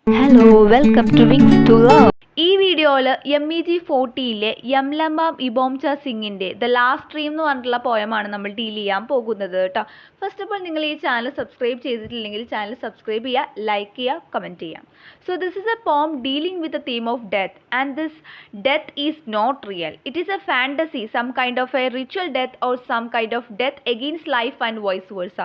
Hello, welcome to Wings to Love. ഈ വീഡിയോയിൽ MEG40യിലെ യംലംബാം ഇബോംച സിംഗിൻ്റെ ദ ലാസ്റ്റ് ഡ്രീം എന്ന് പറഞ്ഞിട്ടുള്ള പോയമാണ് നമ്മൾ ഡീൽ ചെയ്യാൻ പോകുന്നത് കേട്ടോ. ഫസ്റ്റ് ഓഫ് ഓൾ നിങ്ങൾ ഈ ചാനൽ സബ്സ്ക്രൈബ് ചെയ്തിട്ടില്ലെങ്കിൽ ചാനൽ സബ്സ്ക്രൈബ് ചെയ്യുക, ലൈക്ക് ചെയ്യുക, കമൻറ്റ് ചെയ്യാം. So this is a poem dealing with the theme of death and this death is not real. It is a fantasy, some kind of a ritual death or some kind of death against life and vice versa.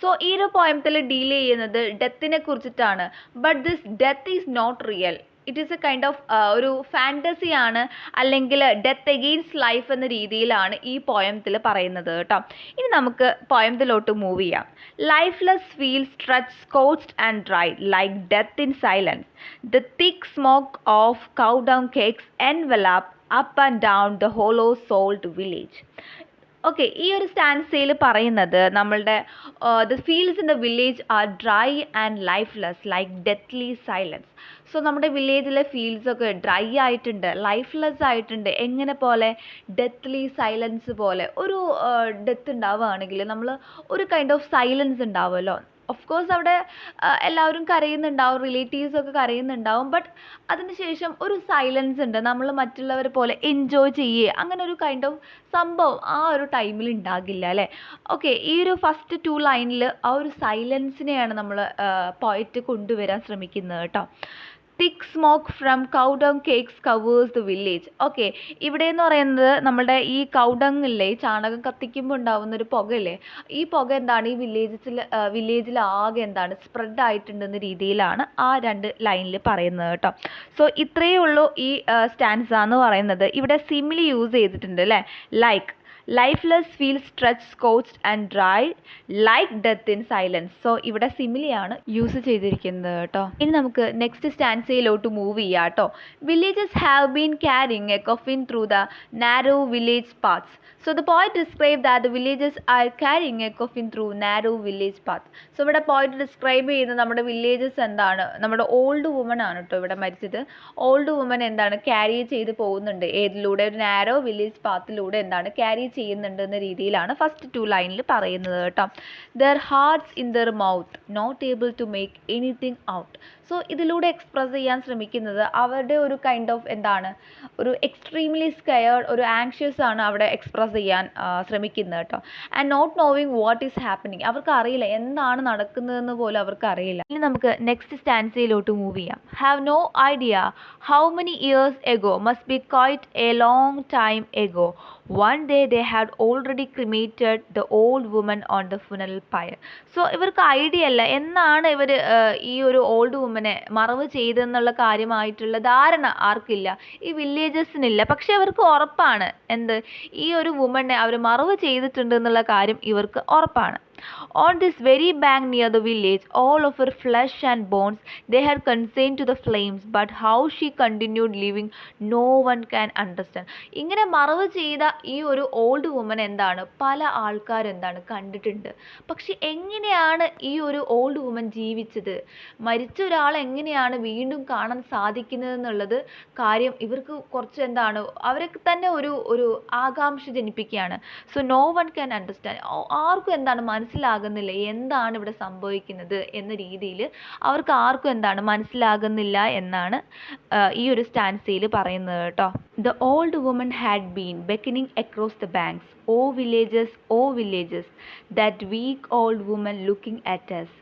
So ഈ ഒരു പോയത്തിൽ deal ചെയ്യുന്നത് ഡെത്തിനെ കുറിച്ചിട്ടാണ്. But this death is not real. It is a kind of ഒരു ഫാൻറ്റസിയാണ്, അല്ലെങ്കിൽ death against life എന്ന രീതിയിലാണ് ഈ പോയത്തിൽ പറയുന്നത് കേട്ടോ. ഇനി നമുക്ക് പോയത്തിലോട്ട് മൂവ് ചെയ്യാം. Lifeless field stretch scorched and dry like death in silence. The thick smoke of cow dung cakes envelop up and down the hollow souled village. Okay, ഈ ഒരു സ്റ്റാൻസയിൽ പറയുന്നത് നമ്മളുടെ the fields in the village are dry and lifeless like deathly silence. So നമ്മുടെ വില്ലേജിലെ fields ഒക്കെ dry ആയിട്ടുണ്ട്, lifeless ആയിട്ടുണ്ട്. എങ്ങനെ പോലെ? ഡെത്ത്ലി സൈലൻസ് പോലെ. ഒരു ഡെത്ത് ഉണ്ടാവുകയാണെങ്കിൽ നമ്മൾ ഒരു കൈൻഡ് ഓഫ് സൈലൻസ് ഉണ്ടാവുമല്ലോ. ഓഫ് കോഴ്സ് അവിടെ എല്ലാവരും കരയുന്നുണ്ടാവും, റിലേറ്റീവ്സൊക്കെ കരയുന്നുണ്ടാവും. ബട്ട് അതിനുശേഷം ഒരു സൈലൻസ് ഉണ്ട്. നമ്മൾ മറ്റുള്ളവരെ പോലെ എൻജോയ് ചെയ്യുക, അങ്ങനെ ഒരു കൈൻഡ് ഓഫ് സംഭവം ആ ഒരു ടൈമിൽ ഉണ്ടാകില്ല അല്ലേ. ഓക്കെ, ഈ ഒരു ഫസ്റ്റ് 2 ലൈനിൽ ആ ഒരു സൈലൻസിനെയാണ് നമ്മൾ പോയിറ്റ് കൊണ്ടുവരാൻ ശ്രമിക്കുന്നത് കേട്ടോ. Thick smoke from cow dung cakes covers the village. Okay, ഇവിടെ എന്ന് പറയുന്നത് നമ്മുടെ ഈ കൗഡങ്ങില്ലേ, ഈ ചാണകം കത്തിക്കുമ്പോൾ ഉണ്ടാവുന്ന ഒരു പുകയില്ലേ, ഈ പുക എന്താണ് ഈ വില്ലേജിൽ ആകെ എന്താണ് സ്പ്രെഡ് ആയിട്ടുണ്ടെന്ന രീതിയിലാണ് ആ 2 ലൈനിൽ പറയുന്നത് കേട്ടോ. സോ ഇത്രയേ ഉള്ളൂ ഈ സ്റ്റാൻസ എന്ന് പറയുന്നത്. ഇവിടെ സിമിലി യൂസ് ചെയ്തിട്ടുണ്ട് അല്ലേ. Like lifeless field stretch scorched and dry like death in silence. So ഇവിടെ സിമിലിയാണ് യൂസ് ചെയ്തിരിക്കുന്നത് കേട്ടോ. ഇനി നമുക്ക് നെക്സ്റ്റ് സ്റ്റാൻസയിലോട്ട് മൂവ് ചെയ്യാം കേട്ടോ. Villages have been carrying A coffin through the narrow village paths. So the poet described that the villagers are carrying a coffin through narrow village path. So ഇവിടെ പോയിന്റ് ഡിസ്ക്രൈബ് ചെയ്യുന്നത് നമ്മുടെ villages എന്താണ്, നമ്മുടെ old woman ആണ് കേട്ടോ ഇവിടെ മരിച്ചത്. Old woman എന്താണ് ക്യാരി ചെയ്ത് പോകുന്നുണ്ട്, ഏതിലൂടെ? ഒരു നാരോ വില്ലേജ് പാത്തിലൂടെ എന്താണ് ക്യാരി ചെയ്യുന്നുണ്ട് എന്ന രീതിയിലാണ് ഫസ്റ്റ് 2 ലൈനിൽ പറയുന്നത് കേട്ടോ. Their hearts in their mouth not able to make anything out. So ഇതിലൂടെ എക്സ്പ്രസ് ചെയ്യാൻ ശ്രമിക്കുന്നത് അവരുടെ ഒരു കൈൻഡ് ഓഫ് എന്താണ്, ഒരു എക്സ്ട്രീംലി സ്കെയർഡ്, ഒരു ആങ്ഷ്യസ് ആണ് അവിടെ എക്സ്പ്രസ് ചെയ്യാൻ ശ്രമിക്കുന്നത് കേട്ടോ. And not knowing what is happening. അവർക്ക് അറിയില്ല എന്താണ് നടക്കുന്നതെന്ന് പോലും അവർക്ക് അറിയില്ല. ഇനി നമുക്ക് നെക്സ്റ്റ് സ്റ്റാൻസയിലോട്ട് മൂവ് ചെയ്യാം. Have no idea how many years ago must be quite a long time ago. One day they had already cremated the old woman on the funeral pyre. So ഇവർക്ക് ഐഡിയ അല്ല എന്നാണ് ഇവർ ഈ ഒരു old വുമനെ മറവ് ചെയ്തെന്നുള്ള കാര്യമായിട്ടുള്ള ധാരണ ആർക്കില്ല, ഈ വില്ലേജസിനില്ല. പക്ഷെ അവർക്ക് ഉറപ്പാണ് എന്ത്, ഈ ഒരു വുമനെ അവർ മറവ് ചെയ്തിട്ടുണ്ട് എന്നുള്ള കാര്യം ഇവർക്ക് ഉറപ്പാണ്. On this very bank near the village, all of her flesh and bones, they had consigned to the flames, but how she continued living, no one can understand. ഇങ്ങനെ മറവ് ചെയ്ത ഈ ഒരു ഓൾഡ് വുമൻ എന്താണ് പല ആൾക്കാരെന്താണ് കണ്ടിട്ടുണ്ട്. പക്ഷെ എങ്ങനെയാണ് ഈ ഒരു ഓൾഡ് വുമൻ ജീവിച്ചത്, മരിച്ച ഒരാൾ എങ്ങനെയാണ് വീണ്ടും കാണാൻ സാധിക്കുന്നത് എന്നുള്ളത് കാര്യം ഇവർക്ക് കുറച്ച് എന്താണ് അവർക്ക് തന്നെ ഒരു ആകാംക്ഷ ജനിപ്പിക്കുകയാണ്. So no one can understand. ആർക്കും എന്താണ് മനസ്സിലാകുന്നില്ല എന്താണ് ഇവിടെ സംഭവിക്കുന്നത് എന്ന രീതിയിൽ അവർക്ക് ആർക്കും എന്താണ് മനസ്സിലാകുന്നില്ല എന്നാണ് ഈ ഒരു സ്റ്റാൻസയിൽ പറയുന്നത് കേട്ടോ. The old woman had been beckoning across the banks. Oh villages, that weak old woman looking at us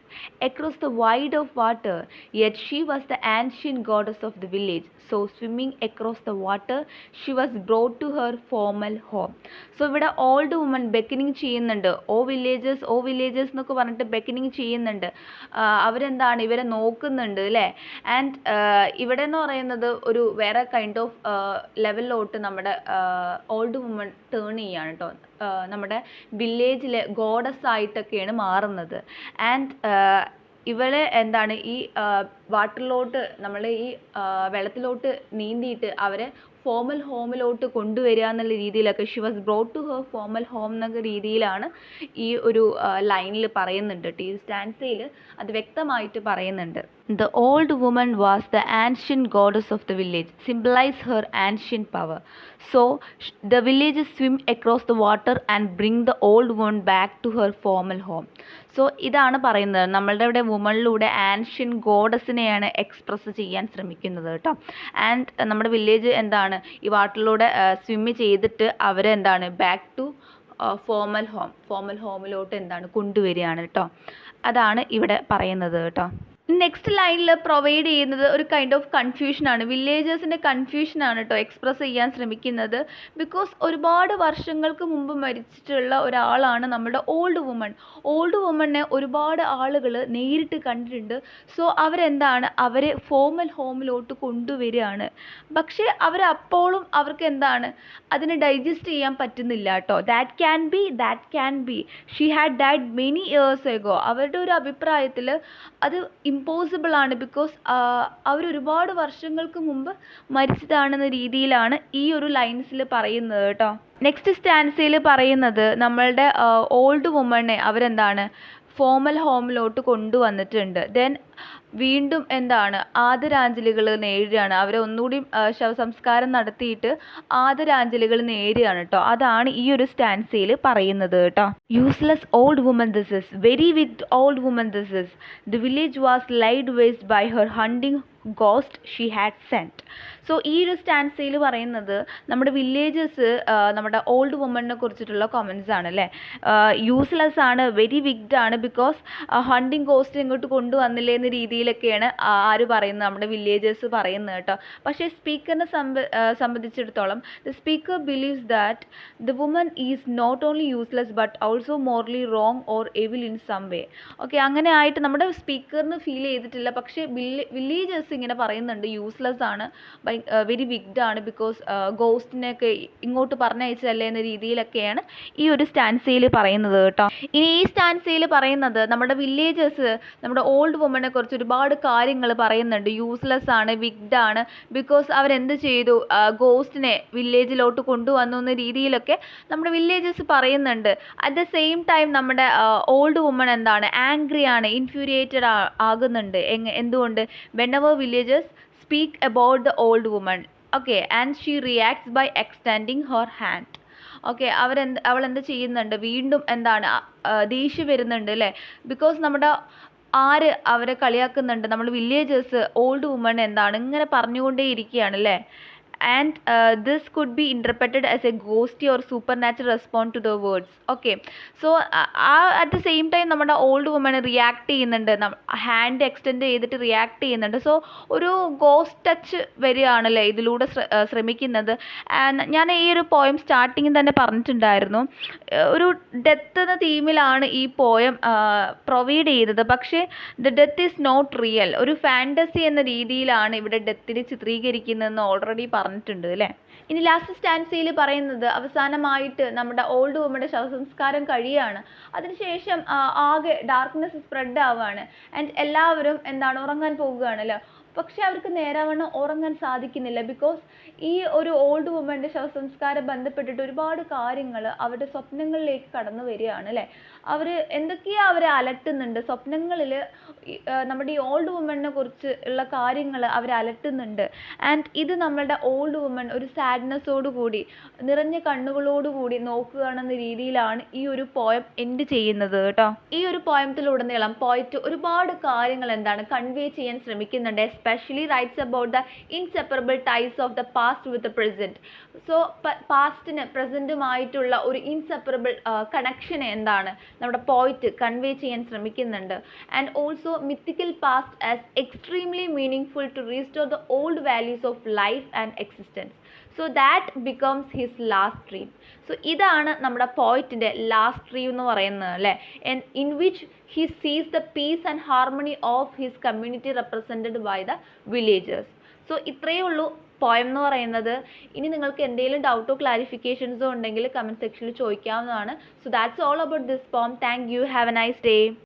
across the wide of water, yet she was the ancient goddess of the village. So swimming across the water, she was brought to her formal home. So ഇവിടെ old woman beckoning ചെയ്യുന്നുണ്ട്. ഓ villages എന്നൊക്കെ പറഞ്ഞിട്ട് beckoning ചെയ്യുന്നുണ്ട്. അവരെന്താണ് ഇവരെ നോക്കുന്നുണ്ട് അല്ലേ. And ഇവിടെ എന്ന് പറയുന്നത് ഒരു വേറെ കൈൻഡ് ഓഫ് ലെവലിലോട്ട് നമ്മുടെ ഓൾഡ് വുമൺ ടേൺ ചെയ്യാണ് കേട്ടോ. നമ്മുടെ വില്ലേജിലെ ഗോഡസ് ആയിട്ടൊക്കെയാണ് മാറുന്നത്. ആൻഡ് ഇവളെ എന്താണ് ഈ വാട്ടറിലോട്ട് നമ്മൾ ഈ വെള്ളത്തിലോട്ട് നീന്തിയിട്ട് അവരെ ഫോമൽ ഹോമിലോട്ട് കൊണ്ടുവരിക എന്നുള്ള രീതിയിലൊക്കെ she was brought to her formal home എന്നൊക്കെ രീതിയിലാണ് ഈ ഒരു ലൈനിൽ പറയുന്നുണ്ട്. ഈ സ്റ്റാൻസയിൽ അത് വ്യക്തമായിട്ട് പറയുന്നുണ്ട്. The old woman was the ancient goddess of the village, symbolized her ancient power. So, the villagers swim across the water and bring the old woman back to her former home. So ഇതാണ് പറയുന്നത്, നമ്മളുടെ ഇവിടെ വുമണിലൂടെ ancient ഗോഡസിനെയാണ് express ചെയ്യാൻ ശ്രമിക്കുന്നത് കേട്ടോ. And നമ്മുടെ village എന്താണ് ഈ വാട്ടറിലൂടെ സ്വിമ്മ് ചെയ്തിട്ട് അവരെന്താണ് ബാക്ക് ടു ഫോർമൽ ഹോമിലോട്ട് എന്താണ് കൊണ്ടുവരികയാണ് കേട്ടോ. അതാണ് ഇവിടെ പറയുന്നത് കേട്ടോ. നെക്സ്റ്റ് ലൈനിൽ പ്രൊവൈഡ് ചെയ്യുന്നത് ഒരു കൈൻഡ് ഓഫ് കൺഫ്യൂഷനാണ്, വില്ലേജേഴ്സിൻ്റെ കൺഫ്യൂഷനാണ് കേട്ടോ എക്സ്പ്രസ് ചെയ്യാൻ ശ്രമിക്കുന്നത്. ബിക്കോസ് ഒരുപാട് വർഷങ്ങൾക്ക് മുമ്പ് മരിച്ചിട്ടുള്ള ഒരാളാണ് നമ്മുടെ ഓൾഡ് വുമണിനെ ഒരുപാട് ആളുകൾ നേരിട്ട് കണ്ടിട്ടുണ്ട്. സോ അവരെ ഫോർമൽ ഹോമിലോട്ട് കൊണ്ടുവരികയാണ്. പക്ഷേ അവരപ്പോഴും അവർക്ക് എന്താണ് അതിനെ ഡൈജസ്റ്റ് ചെയ്യാൻ പറ്റുന്നില്ല കേട്ടോ. That can be she had died many years ago. അവരുടെ ഒരു അഭിപ്രായത്തിൽ അത് ഇമ്പോസിബിൾ ആണ്. ബിക്കോസ് അവരൊരുപാട് വർഷങ്ങൾക്ക് മുമ്പ് മരിച്ചതാണെന്ന രീതിയിലാണ് ഈ ഒരു ലൈൻസിൽ പറയുന്നത് കേട്ടോ. നെക്സ്റ്റ് സ്റ്റാൻസയിൽ പറയുന്നത് നമ്മളുടെ ഓൾഡ് വുമണിനെ അവരെന്താണ് ഫോർമൽ ഹോമിലോട്ട് കൊണ്ടുവന്നിട്ടുണ്ട്. ദെൻ വീണ്ടും എന്താണ് ആദരാഞ്ജലികൾ നേരുകയാണ്. അവരെ ഒന്നുകൂടി ശവസംസ്കാരം നടത്തിയിട്ട് ആദരാഞ്ജലികൾ നേരുകയാണ് കേട്ടോ. അതാണ് ഈ ഒരു സ്റ്റാൻസയിൽ പറയുന്നത് കേട്ടോ. Useless old woman this is, very with old woman this is, the village was laid waste by her hunting ghost she had sent. So ഈ ഒരു സ്റ്റാൻസയിൽ പറയുന്നത് നമ്മുടെ വില്ലേജസ് നമ്മുടെ ഓൾഡ് വുമണിനെ കുറിച്ചിട്ടുള്ള കമൻസ് ആണ് അല്ലേ. യൂസ്ലെസ് ആണ്, വെരി വിക്ഡ് ആണ്, ബിക്കോസ് ഹണ്ടിങ് ഗോസ്റ്റ് ഇങ്ങോട്ട് കൊണ്ടുവന്നില്ലേ എന്ന രീതിയിലൊക്കെയാണ് ആര് പറയുന്നത്, നമ്മുടെ വില്ലേജേഴ്സ് പറയുന്നത് കേട്ടോ. പക്ഷേ സ്പീക്കറിനെ സംബന്ധിച്ചിടത്തോളം the speaker believes that the woman is not only useless but also morally wrong or evil in some way. Okay, അങ്ങനെ ആയിട്ട് നമ്മുടെ സ്പീക്കറിന് ഫീൽ ചെയ്തിട്ടില്ല. പക്ഷേ വില്ലേജേഴ്സ് ഇങ്ങനെ പറയുന്നുണ്ട് യൂസ്ലെസ് ആണ്, വെരി വിക്ഡ് ആണ്, ബിക്കോസ് ഗോസ്റ്റിനെയൊക്കെ ഇങ്ങോട്ട് പറഞ്ഞയച്ചല്ലേ എന്ന രീതിയിലൊക്കെയാണ് ഈ ഒരു സ്റ്റാൻസയിൽ പറയുന്നത് കേട്ടോ. ഇനി ഈ സ്റ്റാൻസയിൽ പറയുന്നത് നമ്മുടെ വില്ലേജേഴ്സ് നമ്മുടെ ഓൾഡ് വുമനെ കുറിച്ച് ഒരുപാട് കാര്യങ്ങൾ പറയുന്നുണ്ട്. യൂസ്ലെസ് ആണ്, വിക്ഡ് ആണ്, ബിക്കോസ് അവരെന്ത് ചെയ്തു, ഗോസ്റ്റിനെ വില്ലേജിലോട്ട് കൊണ്ടുവന്നു എന്ന രീതിയിലൊക്കെ നമ്മുടെ വില്ലേജേഴ്സ് പറയുന്നുണ്ട്. അറ്റ് ദ സെയിം ടൈം നമ്മുടെ ഓൾഡ് വുമൺ എന്താണ് ആംഗ്രി ആണ്, ഇൻഫ്യൂരിയേറ്റഡ് ആകുന്നുണ്ട്. എന്തുകൊണ്ട്? whenever villagers speak about the old woman, okay, and she reacts by extending her hand. Okay, അവൾ എന്ത് ചെയ്യുന്നുണ്ട്, വീണ്ടും എന്താണ് ദേഷ്യം വരുന്നുണ്ട് അല്ലേ. ബിക്കോസ് നമ്മുടെ അവരെ കളിയാക്കുന്നുണ്ട്, നമ്മൾ വില്ലേജേഴ്സ് ഓൾഡ് വുമൺ എന്താണ് ഇങ്ങനെ പറഞ്ഞുകൊണ്ടേ ഇരിക്കുകയാണ് അല്ലേ. and this could be interpreted as a ghosty or supernatural response to the words. Okay, so at the same time നമ്മുടെ ഓൾഡ് വുമൺ റിയാക്ട് ചെയ്യുന്നുണ്ട്, ഹാൻഡ് എക്സ്റ്റെൻഡ് ചെയ്തിട്ട് റിയാക്ട് ചെയ്യുന്നുണ്ട്. സോ ഒരു ഗോസ്റ്റ് ടച്ച് വരികയാണല്ലേ ഇതിലൂടെ ശ്രമിക്കുന്നത്. ഞാൻ ഈ ഒരു പോയം സ്റ്റാർട്ടിങ്ങിൽ തന്നെ പറഞ്ഞിട്ടുണ്ടായിരുന്നു, ഒരു ഡെത്ത് എന്ന തീമിലാണ് ഈ പോയം പ്രൊവൈഡ് ചെയ്തത്. പക്ഷേ the death is not real, ഒരു ഫാൻറ്റസി എന്ന രീതിയിലാണ് ഇവിടെ ഡെത്തിനെ ചിത്രീകരിക്കുന്നതെന്ന് ഓൾറെഡി പറഞ്ഞിട്ടുണ്ട് അല്ലേ. ഇനി ലാസ്റ്റ് സ്റ്റാൻസയിൽ പറയുന്നത് അവസാനമായിട്ട് നമ്മുടെ ഓൾഡ് വുമന്റെ ശവസംസ്കാരം കഴിയാണ്. അതിനുശേഷം ആകെ ഡാർക്ക്നെസ് സ്പ്രെഡ് ആവുകയാണ്. ആൻഡ് എല്ലാവരും എന്താണ് ഉറങ്ങാൻ പോകുകയാണല്ലോ. പക്ഷെ അവർക്ക് നേരാവണ്ണം ഉറങ്ങാൻ സാധിക്കുന്നില്ല. ബിക്കോസ് ഈ ഒരു ഓൾഡ് വുമന്റെ ശവസംസ്കാരം ബന്ധപ്പെട്ടിട്ട് ഒരുപാട് കാര്യങ്ങൾ അവരുടെ സ്വപ്നങ്ങളിലേക്ക് കടന്നു വരികയാണ് അല്ലേ. എന്തൊക്കെയോ അവരെ അലട്ടുന്നുണ്ട് സ്വപ്നങ്ങളിൽ. നമ്മുടെ ഈ ഓൾഡ് വുമണിനെ കുറിച്ച് ഉള്ള കാര്യങ്ങൾ അവരെ അലട്ടുന്നുണ്ട്. ആൻഡ് ഇത് നമ്മളുടെ ഓൾഡ് വുമൺ ഒരു സാഡ്നെസ്സോടുകൂടി നിറഞ്ഞ കണ്ണുകളോടുകൂടി നോക്കുകയാണെന്ന രീതിയിലാണ് ഈ ഒരു പോയം എൻഡ് ചെയ്യുന്നത് കേട്ടോ. ഈ ഒരു പോയത്തിലുടനീളം പോയറ്റ് ഒരുപാട് കാര്യങ്ങൾ എന്താണ് കൺവേ ചെയ്യാൻ ശ്രമിക്കുന്നുണ്ട്. especially writes about the inseparable ties of the past with the present. So പാസ്റ്റിന് പ്രസൻറ്റുമായിട്ടുള്ള ഒരു ഇൻസെപ്പറബിൾ കണക്ഷനെ എന്താണ് നമ്മുടെ പോയിറ്റ് കൺവേ ചെയ്യാൻ ശ്രമിക്കുന്നുണ്ട്. And also mythical past as extremely meaningful to restore the old values of life and existence. So that becomes his last dream. So ഇതാണ് നമ്മുടെ പോയിറ്റിൻ്റെ last dream എന്ന് പറയുന്നത് അല്ലേ. In which he sees the peace and harmony of his community represented by the villagers. So ഇത്രയേ ഉള്ളൂ poem എന്ന് പറയുന്നത്. ഇനി നിങ്ങൾക്ക് എന്തെങ്കിലും ഡൗട്ടോ ക്ലാരിഫിക്കേഷൻസോ ഉണ്ടെങ്കിൽ കമൻറ്റ് സെക്ഷനിൽ ചോദിക്കാവുന്നതാണ്. So that's all about this poem. Thank you. Have a nice day.